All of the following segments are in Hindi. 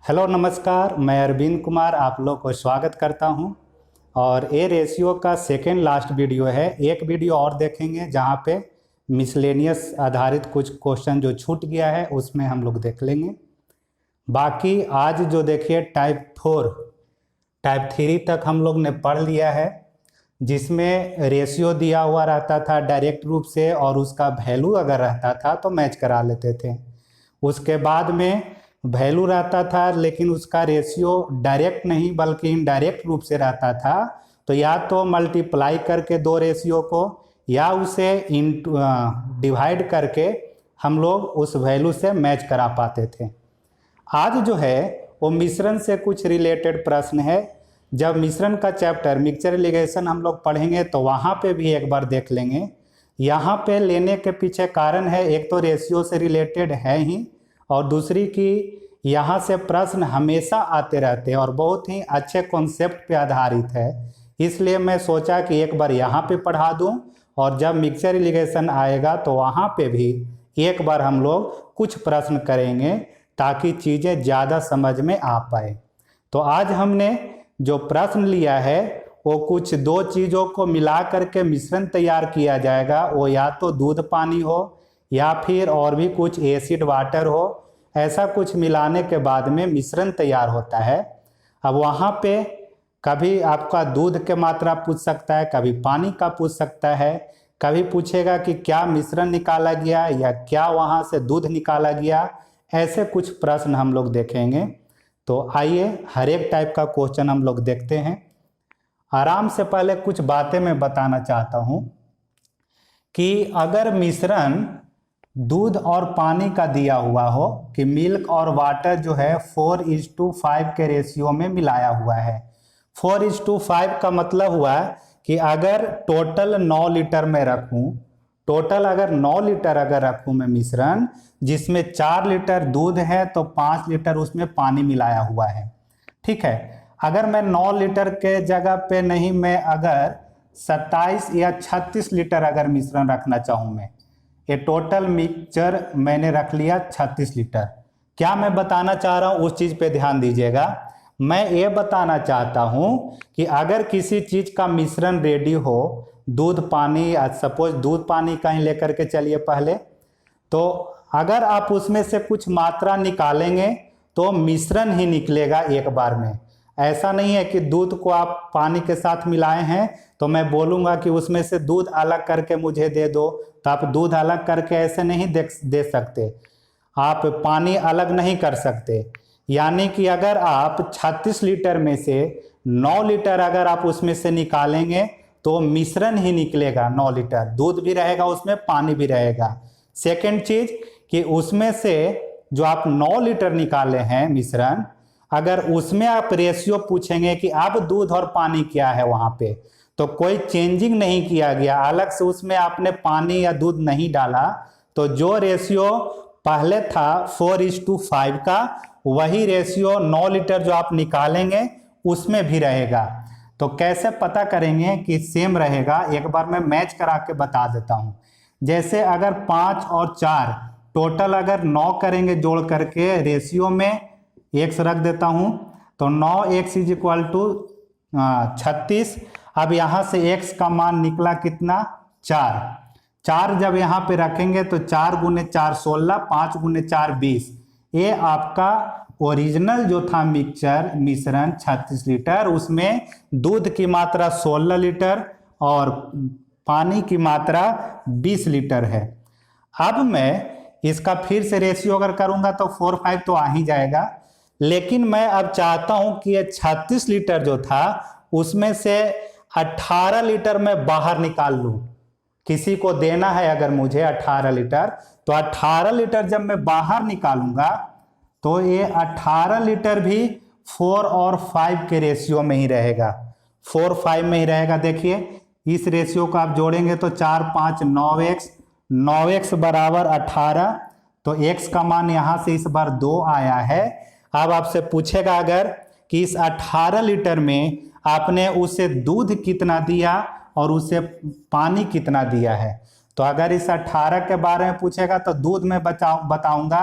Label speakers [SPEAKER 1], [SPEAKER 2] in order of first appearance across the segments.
[SPEAKER 1] हेलो नमस्कार, मैं अरविंद कुमार आप लोग को स्वागत करता हूं। और ये रेशियो का सेकेंड लास्ट वीडियो है। एक वीडियो और देखेंगे जहां पे मिसलेनियस आधारित कुछ क्वेश्चन जो छूट गया है उसमें हम लोग देख लेंगे। बाकी आज जो देखिए टाइप 4 टाइप 3 तक हम लोग ने पढ़ लिया है, जिसमें रेशियो दिया हुआ रहता था डायरेक्ट रूप से और उसका वैल्यू अगर रहता था तो मैच करा लेते थे। उसके बाद में वैल्यू रहता था लेकिन उसका रेशियो डायरेक्ट नहीं बल्कि इनडायरेक्ट रूप से रहता था, तो या तो मल्टीप्लाई करके दो रेशियो को या उसे डिवाइड करके हम लोग उस वैल्यू से मैच करा पाते थे। आज जो है वो मिश्रण से कुछ रिलेटेड प्रश्न है। जब मिश्रण का चैप्टर मिक्सचर एलिगेशन हम लोग पढ़ेंगे तो वहाँ पे भी एक बार देख लेंगे। यहाँ पे लेने के पीछे कारण है, एक तो रेशियो से रिलेटेड है ही, और दूसरी कि यहाँ से प्रश्न हमेशा आते रहते हैं और बहुत ही अच्छे कॉन्सेप्ट पे आधारित है। इसलिए मैं सोचा कि एक बार यहाँ पे पढ़ा दूँ और जब मिक्सचर एलिगेशन आएगा तो वहाँ पे भी एक बार हम लोग कुछ प्रश्न करेंगे ताकि चीज़ें ज़्यादा समझ में आ पाए। तो आज हमने जो प्रश्न लिया है वो कुछ दो चीज़ों को मिला करके मिश्रण तैयार किया जाएगा। वो या तो दूध पानी हो या फिर और भी कुछ एसिड वाटर हो, ऐसा कुछ मिलाने के बाद में मिश्रण तैयार होता है। अब वहाँ पे कभी आपका दूध के मात्रा पूछ सकता है, कभी पानी का पूछ सकता है, कभी पूछेगा कि क्या मिश्रण निकाला गया या क्या वहाँ से दूध निकाला गया। ऐसे कुछ प्रश्न हम लोग देखेंगे। तो आइए हर एक टाइप का क्वेश्चन हम लोग देखते हैं। आराम से पहले कुछ बातें मैं बताना चाहता हूँ कि अगर मिश्रण दूध और पानी का दिया हुआ हो कि मिल्क और वाटर जो है 4:5 के रेशियो में मिलाया हुआ है। 4:5 का मतलब हुआ कि अगर टोटल 9 लीटर में रखूं, टोटल अगर 9 लीटर अगर रखूं मैं मिश्रण, जिसमें 4 लीटर दूध है तो 5 लीटर उसमें पानी मिलाया हुआ है। ठीक है, अगर मैं 9 लीटर के जगह पे नहीं, मैं अगर 27 या 36 लीटर अगर मिश्रण रखना चाहूँ, मैं ये टोटल मिक्सचर मैंने रख लिया 36 लीटर। क्या मैं बताना चाह रहा हूँ उस चीज़ पे ध्यान दीजिएगा। मैं ये बताना चाहता हूँ कि अगर किसी चीज़ का मिश्रण रेडी हो, दूध पानी, सपोज दूध पानी कहीं लेकर के चलिए पहले, तो अगर आप उसमें से कुछ मात्रा निकालेंगे तो मिश्रण ही निकलेगा एक बार में। ऐसा नहीं है कि दूध को आप पानी के साथ मिलाए हैं तो मैं बोलूँगा कि उसमें से दूध अलग करके मुझे दे दो, तो आप दूध अलग करके ऐसे नहीं दे सकते, आप पानी अलग नहीं कर सकते। यानी कि अगर आप 36 लीटर में से 9 लीटर अगर आप उसमें से निकालेंगे तो मिश्रण ही निकलेगा। 9 लीटर दूध भी रहेगा उसमें, पानी भी रहेगा। सेकेंड चीज कि उसमें से जो आप 9 लीटर निकाले हैं मिश्रण, अगर उसमें आप रेशियो पूछेंगे कि अब दूध और पानी क्या है वहां पे, तो कोई चेंजिंग नहीं किया गया, अलग से उसमें आपने पानी या दूध नहीं डाला, तो जो रेशियो पहले था 4:5 का, वही रेशियो 9 लीटर जो आप निकालेंगे उसमें भी रहेगा। तो कैसे पता करेंगे कि सेम रहेगा, एक बार मैं मैच करा के बता देता हूँ। जैसे अगर 5 और 4 टोटल अगर 9 करेंगे जोड़ करके रेशियो में x रख देता हूँ, तो 9x = 36। अब यहाँ से x का मान निकला कितना, 4। 4 जब यहाँ पे रखेंगे तो 4 × 4 16, 5 × 4 20। ये आपका ओरिजिनल जो था मिश्रण 36 लीटर, उसमें दूध की मात्रा 16 लीटर और पानी की मात्रा 20 लीटर है। अब मैं इसका फिर से रेशियो अगर करूंगा तो 4:5 तो आ ही जाएगा, लेकिन मैं अब चाहता हूं कि ये 36 लीटर जो था उसमें से 18 लीटर मैं बाहर निकाल लूं। किसी को देना है अगर मुझे 18 लीटर, तो 18 लीटर जब मैं बाहर निकालूंगा तो ये 18 लीटर भी 4 और 5 के रेशियो में ही रहेगा, 4:5 में ही रहेगा। देखिए इस रेशियो को आप जोड़ेंगे तो 4 5 9x, 9x बराबर 18, तो x का मान यहाँ से इस बार 2 आया है। अब आपसे पूछेगा अगर कि इस 18 लीटर में आपने उसे दूध कितना दिया और उसे पानी कितना दिया है, तो तो अगर इस 18 के बारे में पूछेगा तो दूध में बताऊंगा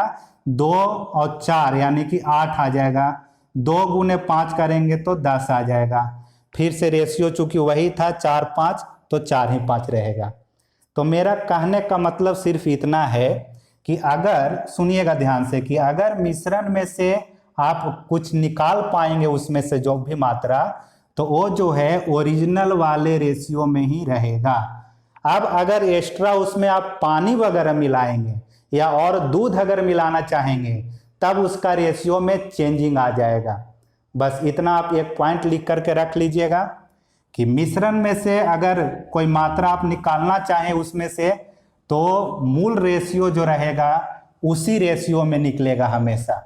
[SPEAKER 1] 2 और 4 यानी कि 8 आ जाएगा। 2 गुने 5 करेंगे तो 10 आ जाएगा। फिर से रेशियो चूंकि वही था 4 5 तो 4 ही 5 रहेगा। तो मेरा कहने का मतलब सिर्फ इतना है कि अगर सुनिएगा ध्यान से कि अगर मिश्रण में से आप कुछ निकाल पाएंगे उसमें से जो भी मात्रा, तो वो जो है ओरिजिनल वाले रेशियो में ही रहेगा। अब अगर एक्स्ट्रा उसमें आप पानी वगैरह मिलाएंगे या और दूध अगर मिलाना चाहेंगे तब उसका रेशियो में चेंजिंग आ जाएगा। बस इतना आप एक पॉइंट लिख करके रख लीजिएगा कि मिश्रण में से अगर कोई मात्रा आप निकालना चाहें उसमें से, तो मूल रेशियो जो रहेगा उसी रेशियो में निकलेगा हमेशा।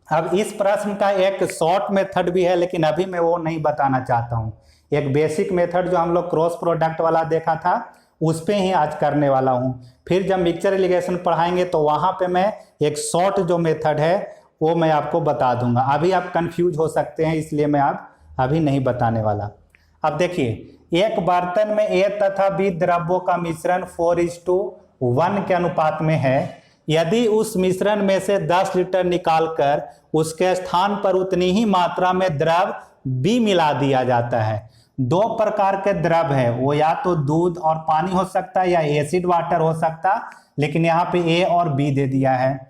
[SPEAKER 1] अब इस प्रश्न का एक शॉर्ट मेथड भी है, लेकिन अभी मैं वो नहीं बताना चाहता हूँ। एक बेसिक मेथड जो हम लोग क्रॉस प्रोडक्ट वाला देखा था उस पे ही आज करने वाला हूँ। फिर जब मिक्सचर एलिगेशन पढ़ाएंगे तो वहाँ पे मैं एक शॉर्ट जो मेथड है वो मैं आपको बता दूंगा। अभी आप कंफ्यूज हो सकते हैं, इसलिए मैं आप अभी नहीं बताने वाला। अब देखिए, एक बर्तन में A तथा B द्रव्यों का मिश्रण 4:1 के अनुपात में है। यदि उस मिश्रण में से 10 लीटर निकालकर उसके स्थान पर उतनी ही मात्रा में द्रव B मिला दिया जाता है। 2 प्रकार के द्रव है, वो या तो दूध और पानी हो सकता है या एसिड वाटर हो सकता, लेकिन यहाँ पे A और B दे दिया है।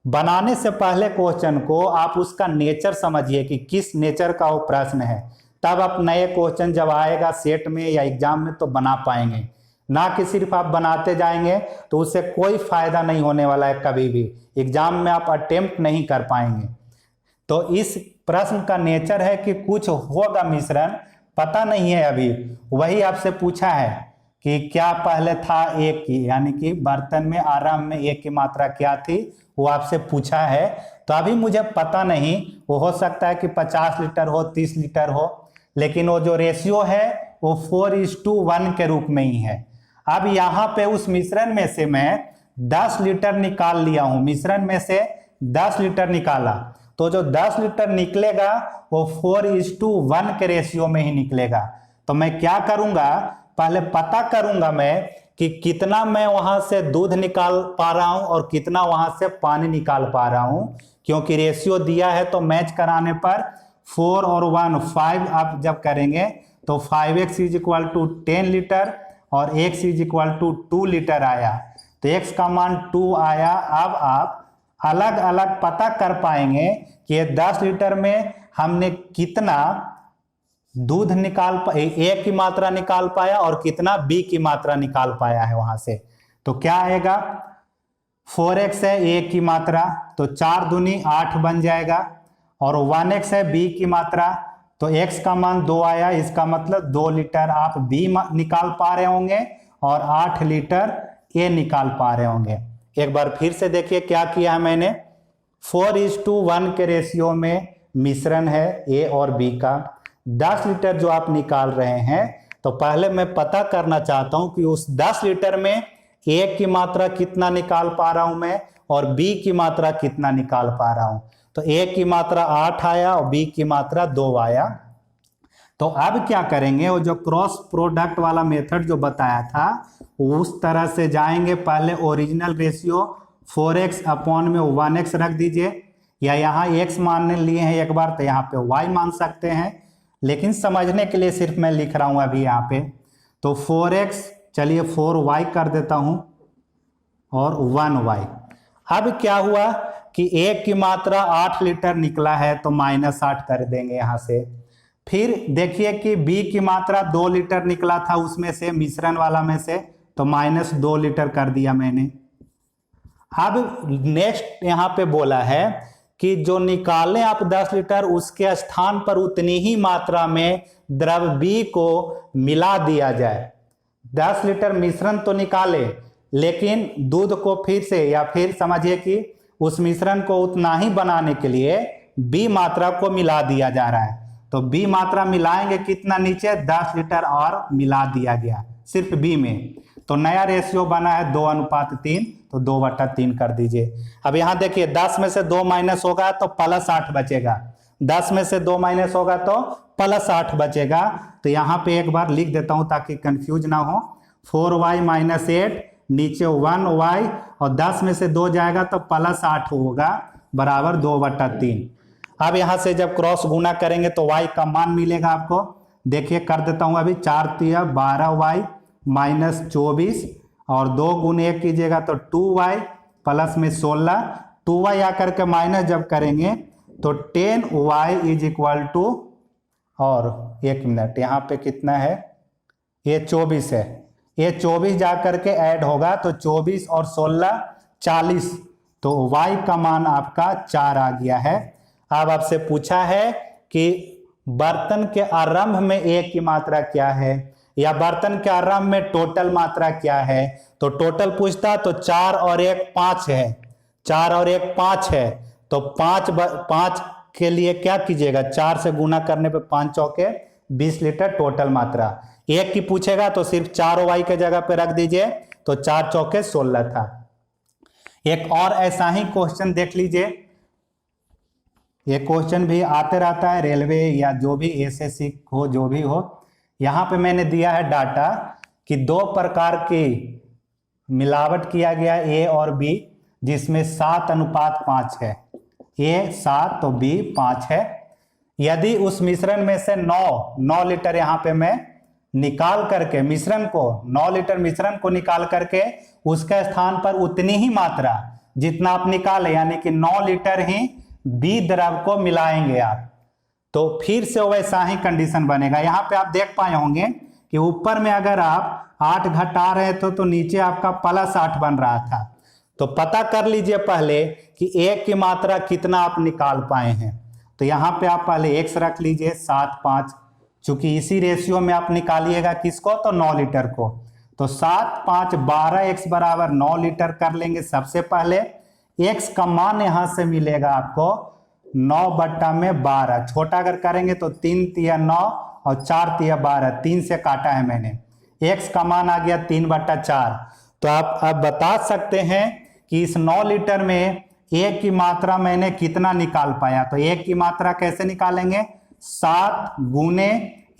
[SPEAKER 1] बनाने से पहले क्वेश्चन को आप उसका नेचर समझिए कि किस नेचर का वो प्रश्न है, तब आप नए क्वेश्चन जब आएगा सेट में या एग्जाम में तो बना पाएंगे। ना कि सिर्फ आप बनाते जाएंगे तो उससे कोई फायदा नहीं होने वाला है, कभी भी एग्जाम में आप अटेम्प्ट नहीं कर पाएंगे। तो इस प्रश्न का नेचर है कि कुछ होगा मिश्रण, पता नहीं है अभी। वही आपसे पूछा है कि क्या पहले था A की, यानी कि बर्तन में आराम में A की मात्रा क्या थी, वो आपसे पूछा है। तो अभी मुझे पता नहीं, वो हो सकता है कि 50 लीटर हो, 30 लीटर हो, लेकिन वो जो रेशियो है वो 4:1 के रूप में ही है। अब यहाँ पे उस मिश्रण में से मैं 10 लीटर निकाल लिया हूँ। मिश्रण में से 10 लीटर निकाला तो जो 10 लीटर निकलेगा वो 4:1 के रेशियो में ही निकलेगा। तो मैं क्या करूंगा, पहले पता करूंगा मैं कि कितना मैं वहां से दूध निकाल पा रहा हूं और कितना वहां से पानी निकाल पा रहा हूं, क्योंकि रेशियो दिया है। तो मैच कराने पर 4 और 1 5 आप जब करेंगे तो 5x = 10 लीटर और x = 2 लीटर आया। तो x का मान 2 आया। अब आप अलग अलग पता कर पाएंगे कि 10 लीटर में हमने कितना दूध निकाल A की मात्रा निकाल पाया और कितना B की मात्रा निकाल पाया है वहां से। तो क्या आएगा, 4x है A की मात्रा तो 4 दूनी 8 बन जाएगा, और 1x है B की मात्रा तो x का मान 2 आया। इसका मतलब 2 लीटर आप B निकाल पा रहे होंगे और 8 लीटर A निकाल पा रहे होंगे। एक बार फिर से देखिए क्या किया है मैंने। 4:1 के रेशियो में मिश्रण है A और B का। 10 लीटर जो आप निकाल रहे हैं, तो पहले मैं पता करना चाहता हूं कि उस 10 लीटर में A की मात्रा कितना निकाल पा रहा हूं मैं और B की मात्रा कितना निकाल पा रहा हूं। तो A की मात्रा 8 आया और B की मात्रा 2 आया। तो अब क्या करेंगे, वो जो क्रॉस प्रोडक्ट वाला मेथड जो बताया था उस तरह से जाएंगे। पहले ओरिजिनल रेशियो 4x अपॉन में 1x रख दीजिए, या यहाँ x मान लिए हैं एक बार तो यहाँ पे y मान सकते हैं, लेकिन समझने के लिए सिर्फ मैं लिख रहा हूँ अभी यहाँ पे। तो 4x, चलिए 4y कर देता हूँ और 1y। अब क्या हुआ कि A की मात्रा 8 लीटर निकला है तो -8 कर देंगे यहाँ से। फिर देखिए कि B की मात्रा 2 लीटर निकला था उसमें से, मिश्रण वाला में से, तो -2 लीटर कर दिया मैंने। अब नेक्स्ट यहाँ पे बोला है कि जो निकालें आप 10 लीटर उसके स्थान पर उतनी ही मात्रा में द्रव B को मिला दिया जाए। 10 लीटर मिश्रण तो निकाले, लेकिन दूध को फिर से, या फिर समझिए कि उस मिश्रण को उतना ही बनाने के लिए B मात्रा को मिला दिया जा रहा है। तो B मात्रा मिलाएंगे कितना, नीचे 10 लीटर और मिला दिया गया सिर्फ B में। तो नया रेशियो बना है 2:3, तो 2/3 कर दीजिए। अब यहाँ देखिए 10 में से 2 माइनस होगा तो +8 बचेगा, 10 में से 2 माइनस होगा तो +8 बचेगा। तो यहाँ पे एक बार लिख देता हूँ ताकि कंफ्यूज ना हो। 4y माइनस 8, नीचे 1y और 10 में से 2 जाएगा तो प्लस 8 होगा बराबर 2/3। अब यहाँ से जब क्रॉस गुना करेंगे तो y का मान मिलेगा आपको। देखिए कर देता हूँ अभी, 4 तिया 12y माइनस 24 और 2 गुने 1 कीजिएगा तो 2y प्लस में 16, 2y आकर के माइनस जब करेंगे तो 10y इज इक्वल टू, और 1 मिनट यहाँ पे कितना है, ये 24 है, ये 24 जा करके ऐड होगा तो 24 और 16 40, तो y का मान आपका 4 आ गया है। अब आपसे पूछा है कि बर्तन के आरंभ में a की मात्रा क्या है, या बर्तन के आरंभ में टोटल मात्रा क्या है, तो टोटल पूछता तो 4 और 1 5 है, 4 और 1 5 है, तो 5 के लिए क्या कीजिएगा, 4 से गुना करने पे 5 चौके 20 लीटर टोटल मात्रा। 1 की पूछेगा तो सिर्फ 4y के जगह पे रख दीजिए, तो 4 चौके 16 था। एक और ऐसा ही क्वेश्चन देख लीजिए, ये क्वेश्चन भी आते रहता है रेलवे या जो भी एसएससी हो जो भी हो। यहाँ पे मैंने दिया है डाटा कि 2 प्रकार की मिलावट किया गया ए और बी, जिसमें 7:5 है, ए 7 तो बी 5 है। यदि उस मिश्रण में से 9 लीटर यहाँ पे मैं निकाल करके मिश्रण को 9 लीटर मिश्रण को निकाल करके उसके स्थान पर उतनी ही मात्रा जितना आप निकाले, यानी कि 9 लीटर ही बी द्रव को मिलाएंगे आप, तो फिर से वैसा ही कंडीशन बनेगा। यहाँ पे आप देख पाए होंगे कि ऊपर में अगर आप 8 घटा रहे थे तो नीचे आपका +8 बन रहा था। तो पता कर लीजिए पहले कि एक की मात्रा कितना आप निकाल पाए हैं। तो यहाँ पे आप पहले x रख लीजिए 7 5, चूंकि इसी रेशियो में आप निकालिएगा किसको, तो 9 लीटर को। तो 7 5 12x बराबर 9 लीटर कर लेंगे। सबसे पहले x का मान यहाँ से मिलेगा आपको 9/12, छोटा अगर करेंगे तो 3 तिया 9 और 4 तिया 12, 3 से काटा है मैंने, x का मान आ गया 3/4। तो आप अब बता सकते हैं कि इस 9 लीटर में एक की मात्रा मैंने कितना निकाल पाया। तो एक की मात्रा कैसे निकालेंगे, 7 गुने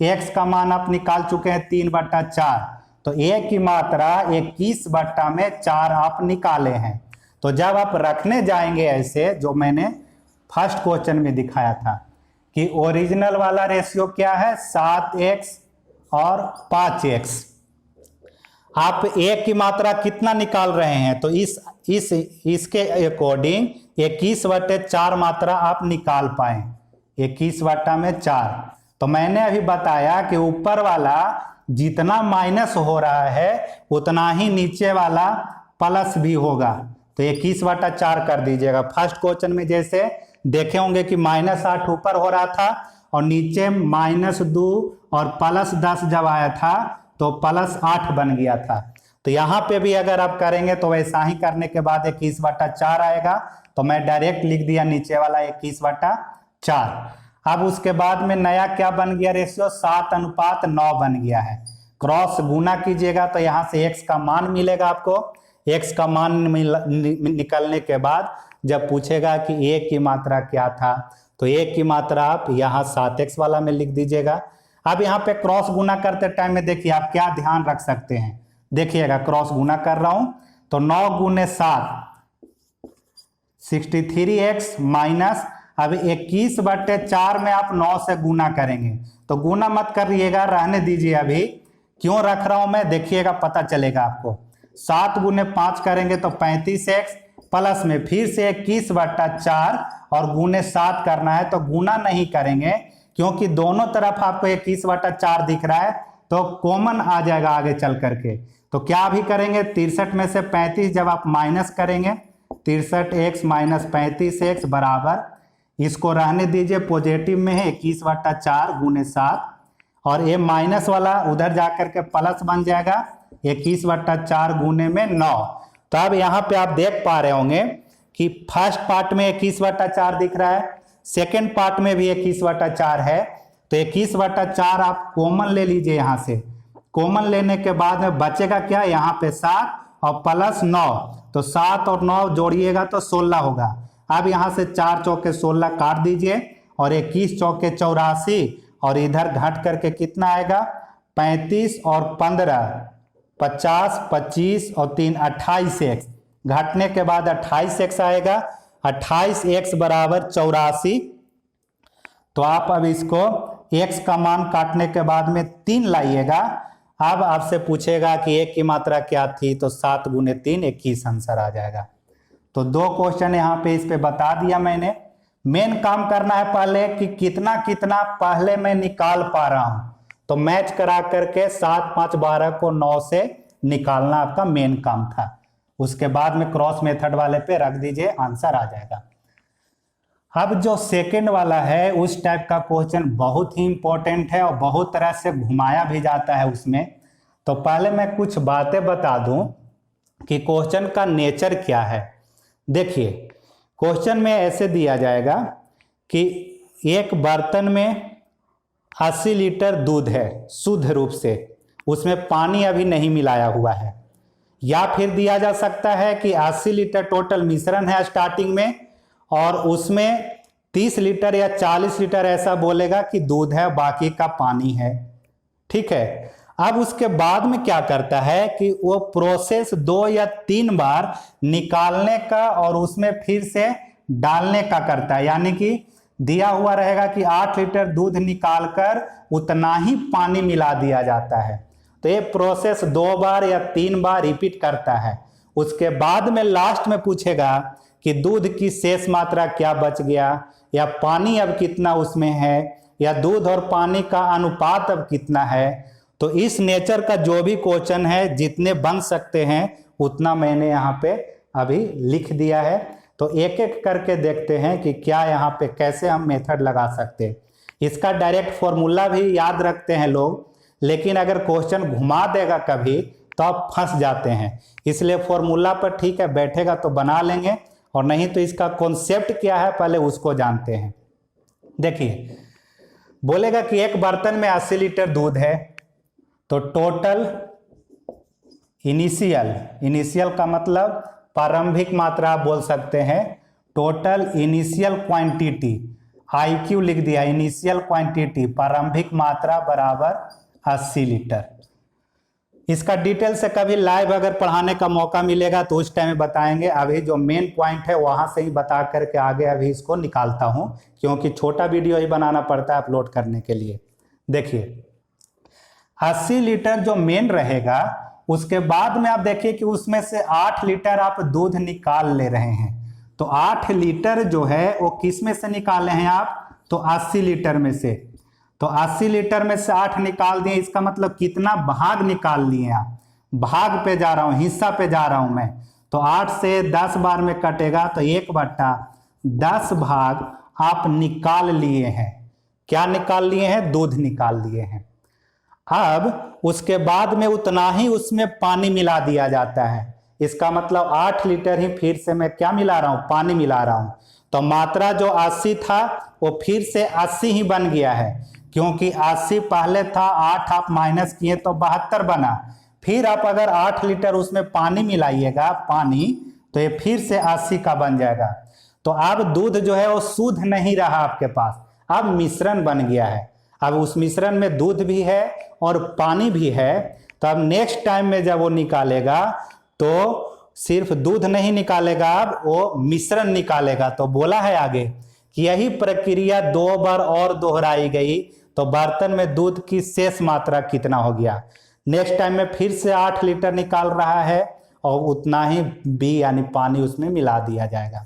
[SPEAKER 1] x का मान आप निकाल चुके हैं 3/4, तो एक की मात्रा 21/4 आप निकाले हैं। तो जब आप रखने जाएंगे ऐसे, जो मैंने फर्स्ट क्वेश्चन में दिखाया था कि ओरिजिनल वाला रेशियो क्या है 7x और 5x, आप एक की मात्रा कितना निकाल रहे हैं, तो इसके अकॉर्डिंग 21/4 मात्रा आप निकाल पाए, 21/4। तो मैंने अभी बताया कि ऊपर वाला जितना माइनस हो रहा है उतना ही नीचे वाला प्लस भी होगा, तो 21/4 कर दीजिएगा। फर्स्ट क्वेश्चन में जैसे देखे होंगे कि -8 ऊपर हो रहा था और नीचे -2 और +10 जब आया था तो +8 बन गया था। तो यहाँ पे भी अगर आप करेंगे तो वैसा ही करने के बाद 21/4 आएगा, तो मैं डायरेक्ट लिख दिया नीचे वाला 21/4। अब उसके बाद में नया क्या बन गया रेशियो, 7:9 बन गया है। क्रॉस गुना कीजिएगा तो यहाँ से x का मान मिलेगा आपको। x का मान निकलने के बाद जब पूछेगा कि a की मात्रा क्या था, तो a की मात्रा आप यहाँ 7x वाला में लिख दीजिएगा। अब यहाँ पे क्रॉस गुना करते टाइम में देखिए आप क्या ध्यान रख सकते हैं, देखिएगा क्रॉस गुना कर रहा हूं तो 9 गुने 7 63x माइनस, अब 21/4 में आप 9 से गुना करेंगे, तो गुना मत करिएगा, रहने दीजिए। अभी क्यों रख रहा हूं मैं, देखिएगा पता चलेगा आपको। 7 गुने 5 करेंगे तो 35x प्लस में फिर से 21/4 और गुने 7 करना है, तो गुना नहीं करेंगे क्योंकि दोनों तरफ आपको 21/4 दिख रहा है, तो कॉमन आ जाएगा आगे चल करके। तो क्या भी करेंगे, 63 में से 35 जब आप माइनस करेंगे, 63x माइनस 35x बराबर, इसको रहने दीजिए, पॉजिटिव में है 21/4 गुने 7, और ये माइनस वाला उधर जाकर के प्लस बन जाएगा 21/4 गुने में 9। तो अब यहाँ पे आप देख पा रहे होंगे कि फर्स्ट पार्ट में 21/4 दिख रहा है, सेकेंड पार्ट में भी 21/4 है, तो 21/4 आप कॉमन ले लीजिए। यहाँ से कॉमन लेने के बाद में बचेगा क्या, यहाँ पे 7 और प्लस 9, तो 7 और 9 जोड़िएगा तो 16 होगा। अब यहाँ से 4 चौके 16 काट दीजिए और 21 चौके 84, और इधर घट करके कितना आएगा 35 और 15, 50, 25 और 3 28x, घटने के बाद 28x आएगा। 28x बराबर 84। तो आप अब इसको x का मान काटने के बाद में 3 लाइएगा। अब आपसे पूछेगा कि एक की मात्रा क्या थी, तो 7 गुने 3 21 आंसर आ जाएगा। तो 2 क्वेश्चन यहाँ पे इस पे बता दिया मैंने। मेन काम करना है पहले कि कितना कितना पहले मैं निकाल पा रहा हूं, तो मैच करा करके 7 5 12 को 9 से निकालना आपका मेन काम था। उसके बाद में क्रॉस मेथड वाले पे रख दीजिए, आंसर आ जाएगा। अब जो सेकंड वाला है उस टाइप का क्वेश्चन बहुत ही इंपॉर्टेंट है और बहुत तरह से घुमाया भी जाता है उसमें। तो पहले मैं कुछ बातें बता दूं कि क्वेश्चन का नेचर क्या है। देखिए, क्वेश्चन में ऐसे दिया जाएगा कि एक बर्तन में 80 लीटर दूध है शुद्ध रूप से, उसमें पानी अभी नहीं मिलाया हुआ है। या फिर दिया जा सकता है कि 80 लीटर टोटल मिश्रण है स्टार्टिंग में, और उसमें 30 लीटर या 40 लीटर ऐसा बोलेगा कि दूध है, बाकी का पानी है। ठीक है। अब उसके बाद में क्या करता है कि वो प्रोसेस 2 या 3 बार निकालने का और उसमें फिर से डालने का करता है। यानी कि दिया हुआ रहेगा कि 8 लीटर दूध निकालकर उतना ही पानी मिला दिया जाता है। तो ये प्रोसेस 2 बार या 3 बार रिपीट करता है। उसके बाद में लास्ट में पूछेगा कि दूध की शेष मात्रा क्या बच गया, या पानी अब कितना उसमें है, या दूध और पानी का अनुपात अब कितना है। तो इस नेचर का जो भी क्वेश्चन है, जितने बन सकते हैं उतना मैंने यहाँ पे अभी लिख दिया है। तो एक एक करके देखते हैं कि क्या यहाँ पे कैसे हम मेथड लगा सकते हैं। इसका डायरेक्ट फॉर्मूला भी याद रखते हैं लोग, लेकिन अगर क्वेश्चन घुमा देगा कभी तो आप फंस जाते हैं। इसलिए फॉर्मूला पर ठीक है बैठेगा तो बना लेंगे, और नहीं तो इसका कॉन्सेप्ट क्या है पहले उसको जानते हैं। देखिए, बोलेगा कि एक बर्तन में 80 लीटर दूध है, तो टोटल इनिशियल का मतलब प्रारंभिक मात्रा आप बोल सकते हैं। टोटल इनिशियल क्वांटिटी, IQ लिख दिया, इनिशियल क्वांटिटी प्रारंभिक मात्रा बराबर 80 लीटर। इसका डिटेल से कभी लाइव अगर पढ़ाने का मौका मिलेगा तो उस टाइम में बताएंगे। अभी जो मेन पॉइंट है वहां से ही बता करके आगे अभी इसको निकालता हूं, क्योंकि छोटा वीडियो ही बनाना पड़ता है अपलोड करने के लिए। देखिए, 80 लीटर जो मेन रहेगा, उसके बाद में आप देखिए कि उसमें से 8 लीटर आप दूध निकाल ले रहे हैं। तो 8 लीटर जो है वो किस में से निकाले हैं आप, तो 80 लीटर में से। तो 80 लीटर में से 8 निकाल दिए, इसका मतलब कितना भाग निकाल लिए आप। भाग पे जा रहा हूं, हिस्सा पे जा रहा हूं मैं। तो 8 से 10 बार में कटेगा, तो 1/10 भाग आप निकाल लिए हैं। क्या निकाल लिए हैं, दूध निकाल लिए हैं। अब उसके बाद में उतना ही उसमें पानी मिला दिया जाता है। इसका मतलब 8 लीटर ही फिर से मैं क्या मिला रहा हूं, पानी मिला रहा हूं। तो मात्रा जो 80 था वो फिर से 80 ही बन गया है, क्योंकि 80 पहले था, 8 आप माइनस किए तो 72 बना। फिर आप अगर 8 लीटर उसमें पानी मिलाइएगा पानी, तो ये फिर से 80 का बन जाएगा। तो अब दूध जो है वो शुद्ध नहीं रहा आपके पास, अब मिश्रण बन गया है। अब उस मिश्रण में दूध भी है और पानी भी है। तो अब नेक्स्ट टाइम में जब वो निकालेगा तो सिर्फ दूध नहीं निकालेगा, अब वो मिश्रण निकालेगा। तो बोला है आगे कि यही प्रक्रिया 2 बार और दोहराई गई, तो बर्तन में दूध की शेष मात्रा कितना हो गया। नेक्स्ट टाइम में फिर से 8 लीटर निकाल रहा है और उतना ही बी यानी पानी उसमें मिला दिया जाएगा।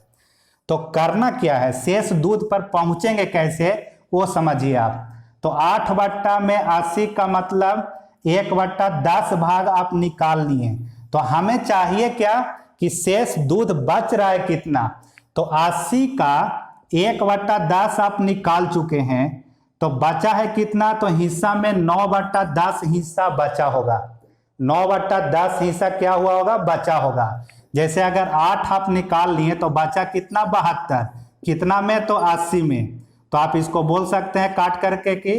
[SPEAKER 1] तो करना क्या है, शेष दूध पर पहुंचेंगे कैसे वो समझिए आप। तो 8/80 का मतलब 1/10 भाग आप निकाल लिए। तो हमें चाहिए क्या कि शेष दूध बच रहा है कितना। तो 80 का 1/10 आप निकाल चुके हैं, तो बचा है कितना, तो हिस्सा में 9/10 हिस्सा बचा होगा। 9/10 हिस्सा क्या हुआ होगा, बचा होगा। जैसे अगर 8 आप निकाल लिए तो बचा कितना, 72। कितना में, तो 80 में। तो आप इसको बोल सकते हैं काट करके कि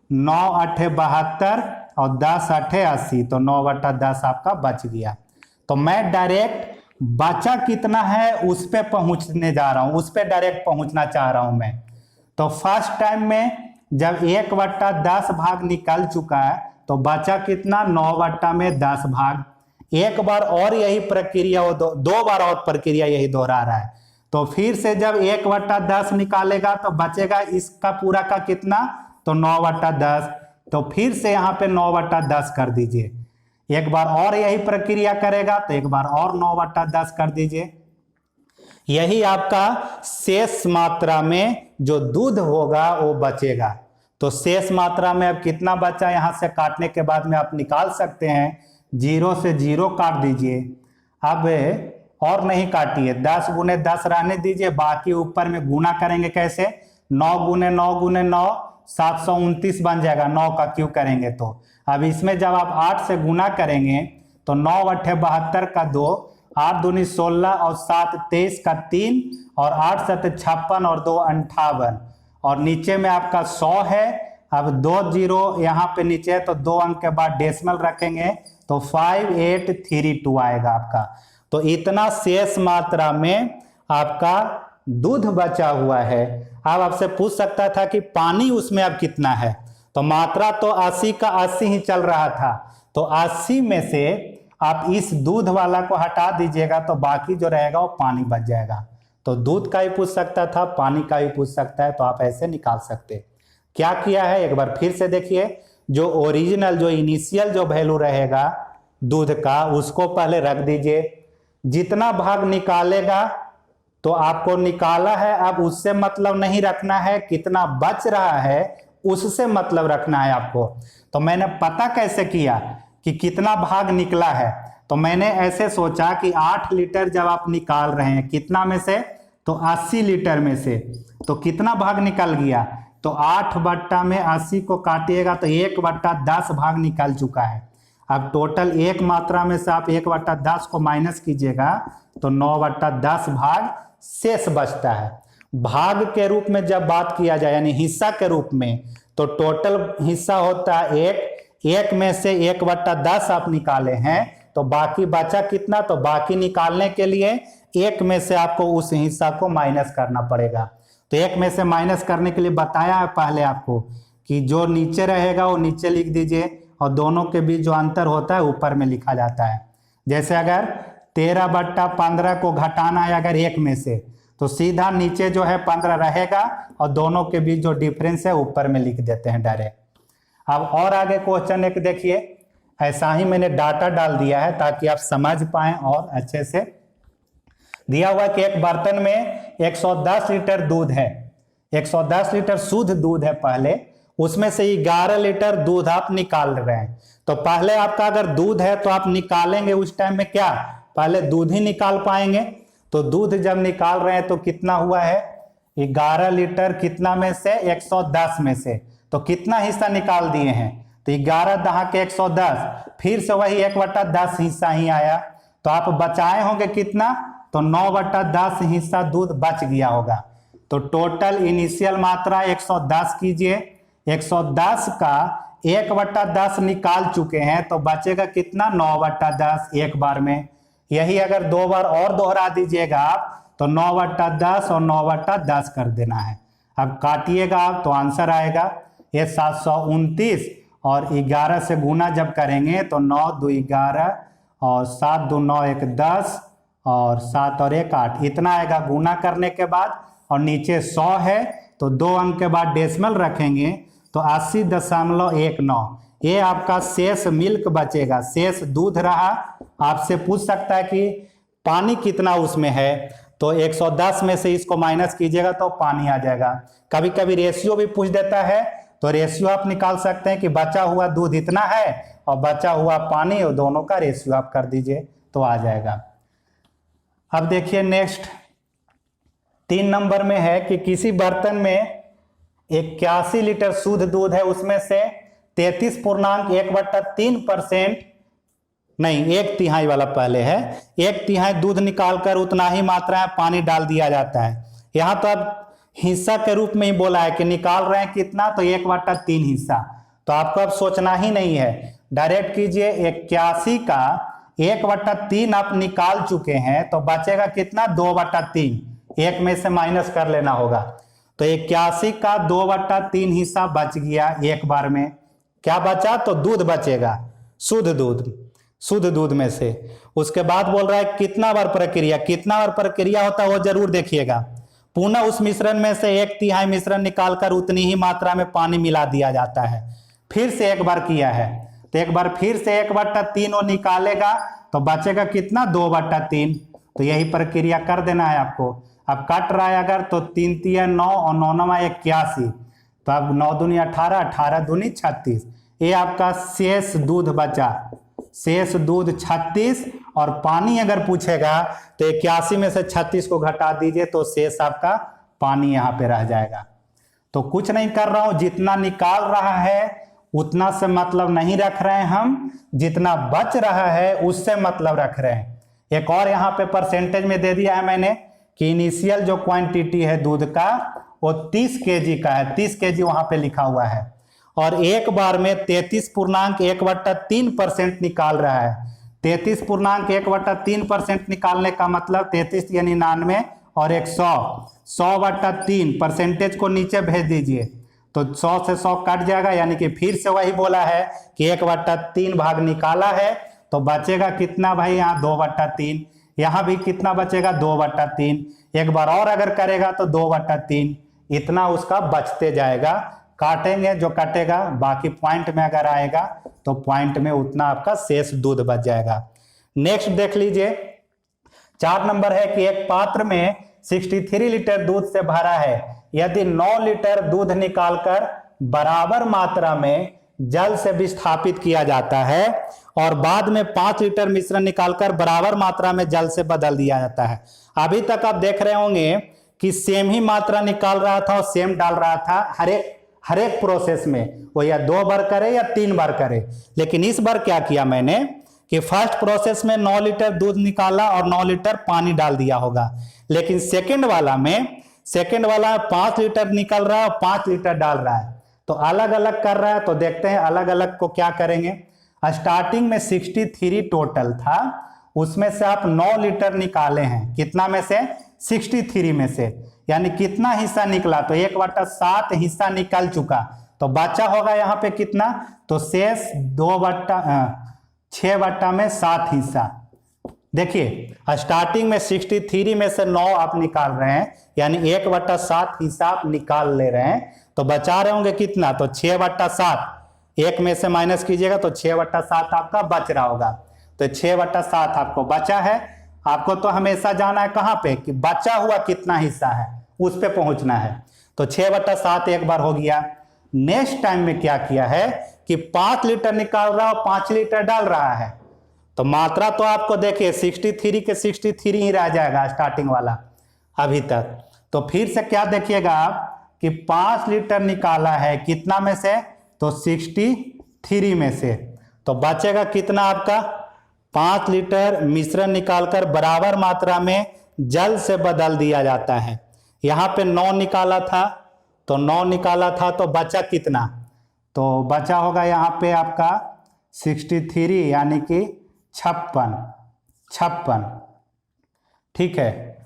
[SPEAKER 1] 9×8 72 और 10×8 80। तो 9/10 आपका बच गया। तो मैं डायरेक्ट बचा कितना है उस पे पहुंचने जा रहा हूं, उस पे डायरेक्ट पहुंचना चाह रहा हूं मैं। तो फर्स्ट टाइम में जब 1/10 भाग निकल चुका है, तो बचा कितना 9/10 भाग। एक बार और यही प्रक्रिया वो दो बार और प्रक्रिया यही दोहरा रहा है। तो फिर से जब 1/10 निकालेगा तो बचेगा इसका पूरा का कितना, तो 9/10। तो फिर से यहाँ पे 9/10 कर दीजिए। एक बार और यही प्रक्रिया करेगा तो एक बार और 9/10 कर दीजिए। यही आपका शेष मात्रा में जो दूध होगा वो बचेगा। तो शेष मात्रा में अब कितना बचा, यहां से काटने के बाद में आप निकाल सकते हैं। 0 से 0 काट दीजिए। अब और नहीं काटिए, 10 × 10 रहने दीजिए, बाकी ऊपर में गुना करेंगे कैसे, 9 × 9 × 9 729 बन जाएगा। 9 का क्यों करेंगे तो अब इसमें जब आप 8 से गुना करेंगे तो 9/8 का 2, 8 दूनी 16 और 7 23 का 3 और 8 7 56 और 2 58 और नीचे में आपका 100 है। अब 2 0 यहाँ पे नीचे है तो 2 अंक के बाद डेसिमल रखेंगे तो 5832 आएगा आपका। तो इतना शेष मात्रा में आपका दूध बचा हुआ है। अब आपसे पूछ सकता था कि पानी उसमें अब कितना है, तो मात्रा तो 80 का 80 ही चल रहा था, तो 80 में से आप इस दूध वाला को हटा दीजिएगा तो बाकी जो रहेगा वो पानी बच जाएगा। तो दूध का ही पूछ सकता था, पानी का भी पूछ सकता है, तो आप ऐसे निकाल सकते। क्या किया है एक बार फिर से देखिए, जो ओरिजिनल जो इनिशियल जो वैल्यू रहेगा दूध का उसको पहले रख दीजिए। जितना भाग निकालेगा तो आपको निकाला है, अब उससे मतलब नहीं रखना है, कितना बच रहा है उससे मतलब रखना है आपको। तो मैंने पता कैसे किया कि कितना भाग निकला है, तो मैंने ऐसे सोचा कि 8 लीटर जब आप निकाल रहे हैं कितना में से, तो 80 लीटर में से, तो कितना भाग निकल गया, तो 8/80 को काटिएगा तो 1/10 भाग निकल चुका है। अब टोटल एक मात्रा में से आप 1/10 को माइनस कीजिएगा तो 9/10 भाग शेष बचता है। भाग के रूप में जब बात किया जाए यानी हिस्सा के रूप में, तो टोटल हिस्सा होता है 1 में से 1/10 आप निकाले हैं तो बाकी बचा कितना, तो बाकी निकालने के लिए 1 में से आपको उस हिस्सा को माइनस करना पड़ेगा। तो 1 में से माइनस करने के लिए बताया है पहले आपको कि जो नीचे रहेगा वो नीचे लिख दीजिए और दोनों के बीच जो अंतर होता है ऊपर में लिखा जाता है। जैसे अगर 13/15 को घटाना है अगर 1 में से, तो सीधा नीचे जो है 15 रहेगा और दोनों के बीच जो डिफरेंस है ऊपर में लिख देते हैं डायरेक्ट। अब और आगे क्वेश्चन एक देखिए, ऐसा ही मैंने डाटा डाल दिया है ताकि आप समझ पाएं और अच्छे से। दिया हुआ कि एक बर्तन में 110 लीटर दूध है, 110 लीटर शुद्ध दूध है पहले, उसमें से 11 लीटर दूध आप निकाल रहे हैं। तो पहले आपका अगर दूध है तो आप निकालेंगे उस टाइम में क्या, पहले दूध ही निकाल पाएंगे। तो दूध जब निकाल रहे हैं तो कितना हुआ है, 11 लीटर कितना में से, 110 में से, तो कितना हिस्सा निकाल दिए हैं, तो 11 दहा के 110, फिर से वही 1/10 हिस्सा ही आया। तो आप बचाए होंगे कितना, तो 9/10 हिस्सा दूध बच गया होगा। तो टोटल इनिशियल मात्रा 110 कीजिए, 110 का 1/10 निकाल चुके हैं तो बचेगा कितना, 9/10 एक बार में। यही अगर 2 बार और दोहरा दीजिएगा आप तो 9/10 और 9/10 कर देना है। अब काटिएगा आप तो आंसर आएगा ये 729 और 11 से गुना जब करेंगे तो 9 2 11 और 7 2 9 1 10 और 7 और 1 8, इतना आएगा गुना करने के बाद। और नीचे 100 है तो 2 अंक के बाद डेसिमल रखेंगे तो 80.19, ये आपका शेष मिल्क बचेगा, शेष दूध रहा। आपसे पूछ सकता है कि पानी कितना उसमें है, तो 110 में से इसको माइनस कीजिएगा तो पानी आ जाएगा। कभी कभी रेशियो भी पूछ देता है तो रेशियो आप निकाल सकते हैं कि बचा हुआ दूध इतना है और बचा हुआ पानी, और दोनों का रेशियो आप कर दीजिए तो आ जाएगा। अब देखिए नेक्स्ट 3 नंबर में है कि किसी बर्तन में 81 लीटर शुद्ध दूध है, उसमें से 33.1/3% नहीं 1/3 वाला पहले है, 1/3 दूध निकालकर उतना ही मात्रा में पानी डाल दिया जाता है। यहाँ तो अब हिस्सा के रूप में ही बोला है कि निकाल रहे हैं कितना, तो 1/3 हिस्सा। तो आपको अब सोचना ही नहीं है, डायरेक्ट कीजिए। 81 का 1/3 आप निकाल चुके हैं तो बचेगा कितना, 2/3, 1 में से माइनस कर लेना होगा। तो 81 का 2/3 हिस्सा बच गया एक बार में। क्या बचा? तो दूध बचेगा, शुद्ध दूध, शुद्ध दूध में से। उसके बाद बोल रहा है कितना बार प्रक्रिया, कितना बार प्रक्रिया होता है वो जरूर देखिएगा। पुनः उस मिश्रण में से 1/3 मिश्रण निकालकर उतनी ही मात्रा में पानी मिला दिया जाता है। फिर से एक बार किया है, तो एक बार फिर से 1/3 वो निकालेगा तो बचेगा कितना? 2/3। तो यही प्रक्रिया कर देना है आपको। अब कट रहा है अगर तो 3 3 9 और 9 9 81, तो अब 9 दूनी 18, 18 दूनी 36। ये आपका शेष दूध बचा, शेष दूध 36। और पानी अगर पूछेगा तो 81 में से 36 को घटा दीजिए तो शेष आपका पानी यहाँ पे रह जाएगा। तो कुछ नहीं कर रहा हूं, जितना निकाल रहा है उतना से मतलब नहीं रख रहे हैं हम, जितना बच रहा है उससे मतलब रख रहे हैं। एक और यहाँ पे परसेंटेज में दे दिया है मैंने कि इनिशियल जो क्वांटिटी है दूध का वो 30 kg का है, 30 kg वहां पे लिखा हुआ है। और एक बार में 33.1/3% निकाल रहा है। 33.1/3% निकालने का मतलब 33 यानी 99 और 100, 100/3 परसेंटेज को नीचे भेज दीजिए तो 100 से 100 कट जाएगा, यानी कि फिर से वही बोला है कि 1/3 भाग निकाला है तो बचेगा कितना भाई? यहाँ 2/3। यहाँ भी कितना बचेगा? 2/3। एक बार और अगर करेगा तो 2/3, इतना उसका बचते जाएगा। काटेंगे जो कटेगा, बाकी पॉइंट में अगर आएगा तो पॉइंट में उतना आपका शेष दूध बच जाएगा। नेक्स्ट देख लीजिए, 4 नंबर है कि एक पात्र में 63 लीटर दूध से भरा है। यदि 9 लीटर दूध निकालकर बराबर मात्रा में जल से विस्थापित किया जाता है और बाद में 5 लीटर मिश्रण निकालकर बराबर मात्रा में जल से बदल दिया जाता है। अभी तक आप देख रहे होंगे कि सेम ही मात्रा निकाल रहा था और सेम डाल रहा था हर एक प्रोसेस में, वो या 2 बार करे या 3 बार करे। लेकिन इस बार क्या किया मैंने कि फर्स्ट प्रोसेस में 9 लीटर दूध निकाला और 9 लीटर पानी डाल दिया होगा, लेकिन सेकंड वाला 5 लीटर निकल रहा है और 5 लीटर डाल रहा है, तो अलग अलग कर रहा है। तो देखते हैं अलग अलग को क्या करेंगे। स्टार्टिंग में 63 टोटल था, उसमें से आप 9 लीटर निकाले हैं, कितना में से? 63 में से, यानी कितना हिस्सा निकला? तो 1/7 हिस्सा निकल चुका, तो बचा होगा यहाँ पे कितना? तो शेष 6/7 हिस्सा। देखिए स्टार्टिंग में 63 में से 9 आप निकाल रहे हैं, यानी 1/7 हिस्सा आप निकाल ले रहे हैं, तो बचा रहे होंगे कितना? तो 6/7, 1 में से माइनस कीजिएगा तो 6/7 आपका बच रहा होगा। तो 6/7 आपको बचा है। आपको तो हमेशा जाना है कहाँ पे कि बचा हुआ कितना हिस्सा है, उस पे पहुंचना है। तो 6/7 एक बार हो गया। नेक्स्ट टाइम में क्या किया है कि 5 लीटर निकाल रहा है और 5 लीटर डाल रहा है, तो मात्रा तो आपको देखिए 63 के 63 ही रह जाएगा स्टार्टिंग वाला अभी तक। तो फिर से क्या देखिएगा आप कि 5 लीटर निकाला है, कितना में से? तो 63 में से, तो बचेगा कितना आपका? 5 लीटर मिश्रण निकालकर बराबर मात्रा में जल से बदल दिया जाता है। यहाँ पे 9 निकाला था, तो 9 निकाला था तो बचा कितना? तो बचा होगा यहाँ पे आपका 63 यानी कि 56। ठीक है,